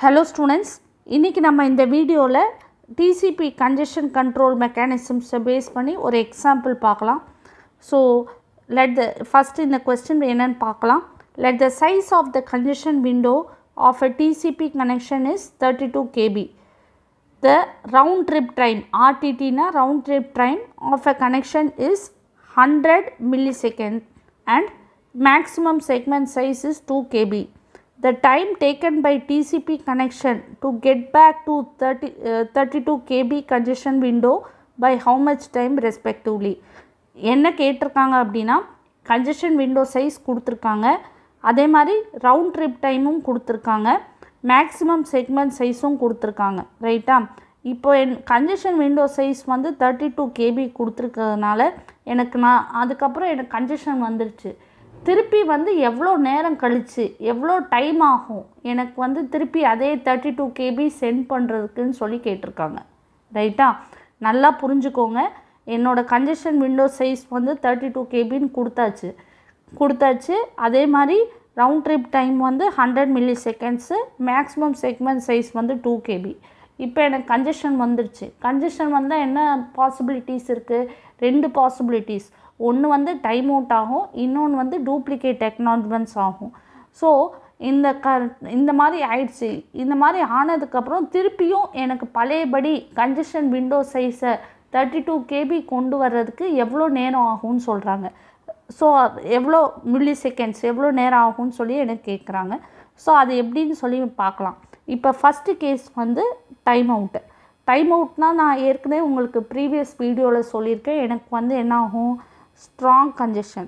Hello students, இன்னைக்கு நம்ம இந்த வீடியோல TCP congestion control mechanisms base பண்ணி ஒரு எக்ஸாம்பிள் பார்க்கலாம். So let the first in the question என்னன்னு பார்க்கலாம். Let the size of the congestion window of a TCP connection is 32 kb. The round trip time RTT na round trip time of a connection is 100 millisecond and maximum segment size is 2 kb. The time taken by TCP connection to get back to 32 kb congestion window by how much time respectively. என்ன கேட்டிருக்காங்க அப்படின்னா congestion window size கொடுத்துருக்காங்க, அதே மாதிரி round trip டைமும் கொடுத்துருக்காங்க, maximum segment சைஸும் கொடுத்துருக்காங்க. ரைட்டா? இப்போ congestion window size வந்து 32 kb கொடுத்துருக்கிறதுனால அதுக்கப்புறம் எனக்கு congestion வந்துருச்சு. திருப்பி வந்து எவ்வளோ நேரம் கழிச்சு எவ்வளோ டைம் ஆகும் எனக்கு வந்து திருப்பி அதே 32 kb சென்ட் பண்ணுறதுக்குன்னு சொல்லி கேட்டிருக்காங்க. ரைட்டா? நல்லா புரிஞ்சுக்கோங்க. என்னோட கன்ஜெஷன் விண்டோ சைஸ் வந்து 32 kbன்னு கொடுத்தாச்சு. அதே மாதிரி ரவுண்ட் ட்ரிப் டைம் வந்து 100 milli seconds, maximum segment size வந்து 2 kb. இப்போ எனக்கு கன்ஜெஷன் வந்துருச்சு. கன்ஜெஷன் வந்தால் என்ன பாசிபிலிட்டிஸ் இருக்குது? 2 பாசிபிலிட்டிஸ். ஒன்று வந்து டைம் அவுட் ஆகும், இன்னொன்று வந்து டூப்ளிகேட் அக்னாலஜ்மெண்ட்ஸ் ஆகும். ஸோ இந்த மாதிரி ஆயிடுச்சு. இந்த மாதிரி ஆனதுக்கப்புறம் திருப்பியும் எனக்கு பழையபடி கன்ஜெஷன் விண்டோ சைஸை 32 kb கொண்டு வர்றதுக்கு எவ்வளோ நேரம் ஆகும்னு சொல்கிறாங்க. ஸோ எவ்வளோ மில்லி செகண்ட்ஸ் எவ்வளோ நேரம் ஆகும்னு சொல்லி எனக்கு கேட்குறாங்க. ஸோ அது எப்படின்னு சொல்லி பார்க்கலாம். இப்போ ஃபஸ்ட்டு கேஸ் வந்து டைம் அவுட்டு. டைம் அவுட்னால் நான் ஏற்கனவே உங்களுக்கு ப்ரீவியஸ் வீடியோவில் சொல்லியிருக்கேன். எனக்கு வந்து என்ன ஆகும்? Strong congestion.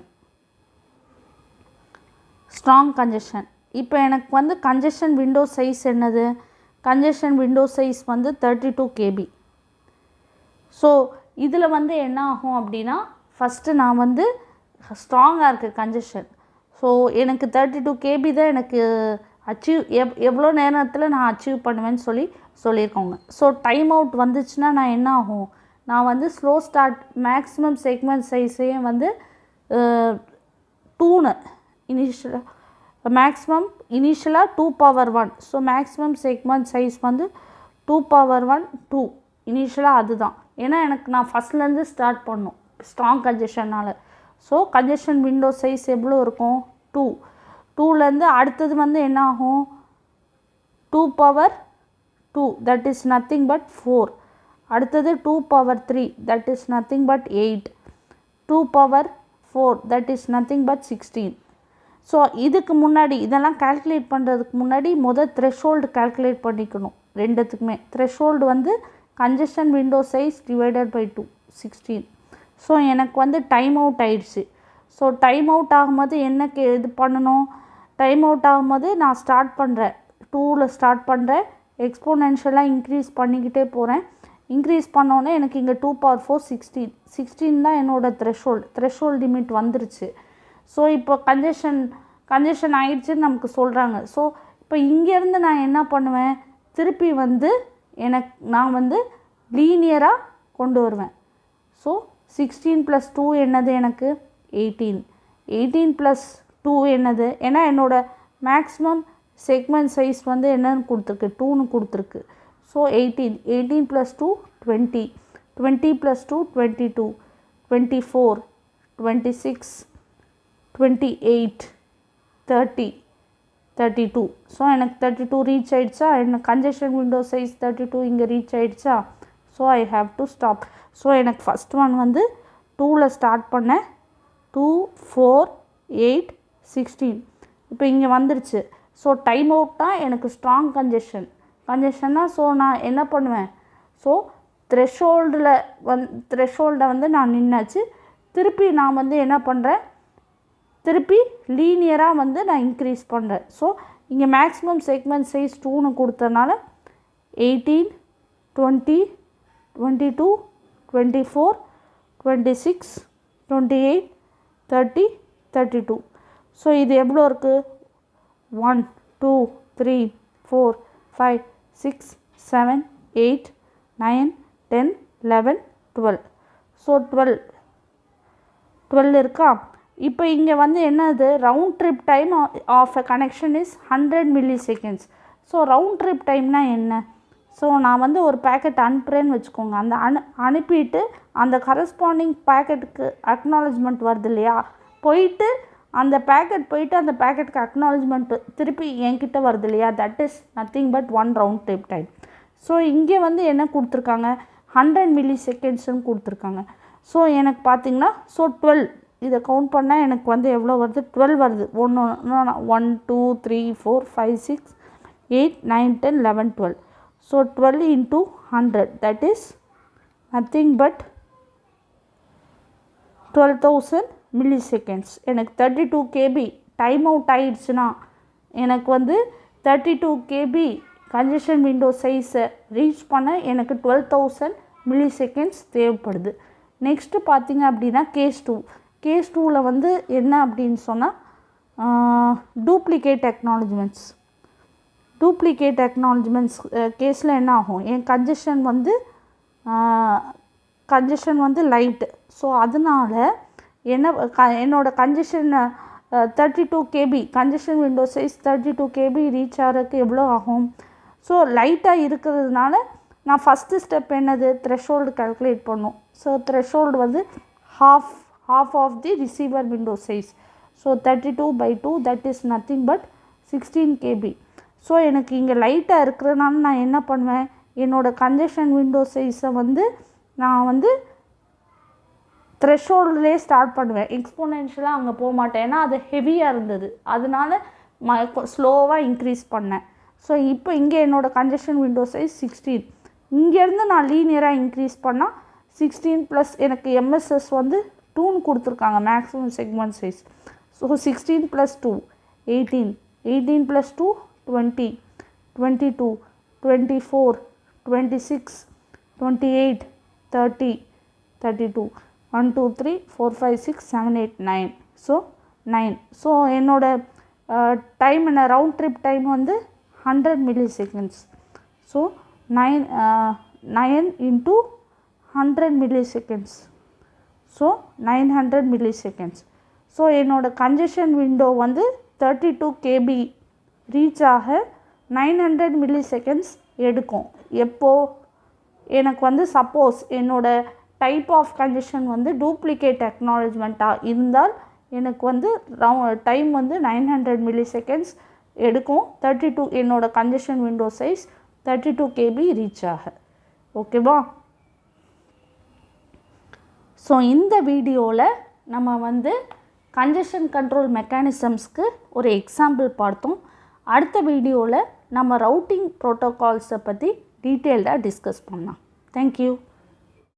இப்போ எனக்கு வந்து கன்ஜெஷன் விண்டோ சைஸ் என்னது? கன்ஜெஷன் விண்டோ சைஸ் வந்து 32 kb. ஸோ இதில் வந்து என்ன ஆகும் அப்படின்னா ஃபஸ்ட்டு நான் வந்து ஸ்ட்ராங்காக இருக்குது கன்ஜெஷன். ஸோ எனக்கு 32 kb தான் எனக்கு அச்சீவ் எவ்வளோ நேரத்தில் நான் அச்சீவ் பண்ணுவேன்னு சொல்லியிருக்கோங்க. ஸோ டைம் அவுட் வந்துச்சுன்னா நான் என்ன ஆகும்? நான் வந்து ஸ்லோ ஸ்டார்ட் மேக்ஸிமம் செக்மெண்ட் சைஸையும் வந்து 2ன்னு இனிஷியலாக 2^1. ஸோ மேக்ஸிமம் செக்மெண்ட் சைஸ் வந்து 2^2 இனிஷியலாக அதுதான். ஏன்னா நான் ஃபஸ்ட்லேருந்து ஸ்டார்ட் பண்ணணும் ஸ்ட்ராங் கன்ஜெஷனால். ஸோ கன்ஜெஷன் விண்டோ சைஸ் எவ்வளோ இருக்கும்? 2லேருந்து அடுத்தது வந்து என்ன ஆகும்? 2^2 தட் இஸ் நத்திங் பட் 4. அடுத்தது 2^3 that is nothing but 8. 2^4 that is nothing but 16. So இதுக்கு முன்னாடி இதெல்லாம் கால்குலேட் பண்ணுறதுக்கு முன்னாடி த்ரெஷ்ஹோல்டு கால்குலேட் பண்ணிக்கணும். ரெண்டுத்துக்குமே த்ரெஷ்ஹோல்டு வந்து congestion window size divided by 2 16. So எனக்கு வந்து டைம் அவுட் ஆயிடுச்சு. ஸோ டைம் அவுட் ஆகும்போது என்ன இது பண்ணணும்? டைம் அவுட் ஆகும்போது நான் ஸ்டார்ட் பண்ணுறேன், 2ல் ஸ்டார்ட் பண்ணுறேன், எக்ஸ்போனென்ஷியலாக இன்க்ரீஸ் பண்ணிக்கிட்டே போகிறேன். இன்க்ரீஸ் பண்ணோன்னே எனக்கு இங்கே 2^4 16 தான் என்னோடய த்ரெஷ்ஹோல்டு லிமிட் வந்துருச்சு. ஸோ இப்போ கன்ஜெஷன் ஆயிடுச்சுன்னு நமக்கு சொல்கிறாங்க. ஸோ இப்போ இங்கேருந்து நான் என்ன பண்ணுவேன்? திருப்பி வந்து நான் வந்து லீனியராக கொண்டு வருவேன். ஸோ 16 + 2 என்னது? எனக்கு 18. 18 + 2 என்னது? ஏன்னா என்னோடய மேக்ஸிமம் செக்மெண்ட் சைஸ் வந்து என்னன்னு கொடுத்துருக்கு? 2ன்னு கொடுத்துருக்கு. ஸோ 18 + 2 20. 20 + 2 22. 24 26 28 30 32. ஸோ எனக்கு 32 ரீச் ஆகிடுச்சா? எனக்கு கன்ஜெஷன் விண்டோ சைஸ் 32 இங்கே ரீச் ஆகிடுச்சா? So I have to stop. So எனக்கு ஃபஸ்ட் ஒன் வந்து 2ல் ஸ்டார்ட் பண்ணேன், 2 4 8 16. இப்போ இங்கே வந்துருச்சு. ஸோ டைம் அவுட்னா எனக்கு ஸ்ட்ராங் கன்ஜெஷன்னா ஸோ நான் என்ன பண்ணுவேன்? ஸோ த்ரெஷ்ஹோல்டை வந்து நான் நின்னாச்சு. திருப்பி நான் வந்து என்ன பண்ணுறேன்? திருப்பி லீனியராக வந்து நான் இன்க்ரீஸ் பண்ணுறேன். ஸோ இங்கே மேக்ஸிமம் செக்மெண்ட் சைஸ் 2ன்னு கொடுத்ததுனால 18 20 22 24 26 28 30 32. ஸோ இது எவ்வளோ இருக்குது? 1 2 3 4 5 6 7 8 9 10 11 12. ஸோ 12 இருக்கா? இப்போ இங்கே வந்து என்னது? Round trip time of a connection is 100 milliseconds. So round trip டைம்னா என்ன? ஸோ நான் வந்து ஒரு பேக்கெட் அனுப்புகிறேன்னு வச்சுக்கோங்க. அந்த அனுப்பிட்டு அந்த கரஸ்பாண்டிங் பேக்கெட்டுக்கு அக்னாலஜ்மெண்ட் வருது இல்லையா, போயிட்டு அந்த பேக்கெட்டுக்கு அக்னாலஜ்மெண்ட்டு திருப்பி என்கிட்ட வருது இல்லையா, that is nothing but 1 round trip time. So இங்கே வந்து என்ன கொடுத்துருக்காங்க, 100 மில்லி செகண்ட்ஸ்ன்னு கொடுத்துருக்காங்க. ஸோ எனக்கு பார்த்திங்கன்னா ஸோ 12 இதை கவுண்ட் பண்ணால் எனக்கு வந்து எவ்வளோ வருது, 12 வருது. 1 2 3 4 5 6 8 9 10 11 12. So 12 into 100 that is nothing but 12,000 milliseconds. எனக்கு 32 KB டைம் அவுட் ஆயிடுச்சுன்னா எனக்கு வந்து 32 KB கன்ஜெஷன் விண்டோ சைஸை ரீச் பண்ண எனக்கு 12,000 milliseconds தேவைப்படுது. நெக்ஸ்ட்டு பார்த்திங்க அப்படின்னா கேஸ் டூவில் வந்து என்ன அப்படின்னு சொன்னால் டூப்ளிகேட் அக்னாலஜ்மெண்ட்ஸ் கேஸில் என்ன ஆகும், என் கன்ஜெஷன் வந்து லைட்டு. ஸோ அதனால் என்னோடய congestion 32 KB congestion window size 32 KB reach ஆகிறதுக்கு எவ்வளோ ஆகும்? ஸோ லைட்டாக இருக்கிறதுனால நான் ஃபஸ்ட்டு ஸ்டெப் என்னது, த்ரெஷோல்டு கால்குலேட் பண்ணும். ஸோ த்ரெஷோல்டு வந்து half of the receiver window size. So 32/2 that is nothing but 16 KB. So எனக்கு இங்கே லைட்டாக இருக்கிறதுனால நான் என்ன பண்ணுவேன், என்னோடய கன்ஜெஷன் விண்டோ சைஸை வந்து நான் வந்து த்ரெஷோல்டுலேயே ஸ்டார்ட் பண்ணுவேன். எக்ஸ்போனென்ஷியலாக அங்கே போக மாட்டேன், ஏன்னா அது ஹெவியாக இருந்தது, அதனால ஸ்லோவாக இன்க்ரீஸ் பண்ணேன். ஸோ இப்போ இங்கே என்னோடய கன்ஜெஷன் விண்டோ சைஸ் 16, இங்கேருந்து நான் லீனியராக இன்க்ரீஸ் பண்ணால் 16 ப்ளஸ் எனக்கு எம்எஸ்எஸ் வந்து 2ன்னு கொடுத்துருக்காங்க, maximum segment size. So 16 + 2 18, 18 + 2 20, 22, 24, 26, 28, 30, 32, 1 2 3 4 5 6 7 8 9. So 9. So என்னோட டைம் என்ன, ரவுண்ட் ட்ரிப் டைம் வந்து 100 milliseconds. So 9 into 100 milliseconds. So 900 milliseconds. So என்னோடய கன்ஜெஷன் விண்டோ வந்து 32 KB ரீச் ஆக 900 milliseconds எடுக்கும். எப்போது எனக்கு வந்து சப்போஸ் என்னோடய டைப் ஆஃப் கன்ஜெஷன் வந்து டூப்ளிகேட் அக்னாலஜ்மெண்ட்டாக இருந்தால் எனக்கு வந்து டைம் வந்து 900 milliseconds எடுக்கும். 32 என்னோடய congestion window size 32 KB reach ஆக. ஓகேவா? ஸோ இந்த வீடியோவில் நம்ம வந்து கன்ஜெஷன் கண்ட்ரோல் மெக்கானிசம்ஸ்க்கு ஒரு எக்ஸாம்பிள் பார்த்தோம். அடுத்த வீடியோவில் நம்ம ரவுட்டிங் ப்ரோட்டோகால்ஸை பற்றி டீட்டெயில்டாக டிஸ்கஸ் பண்ணலாம். தேங்க்யூ.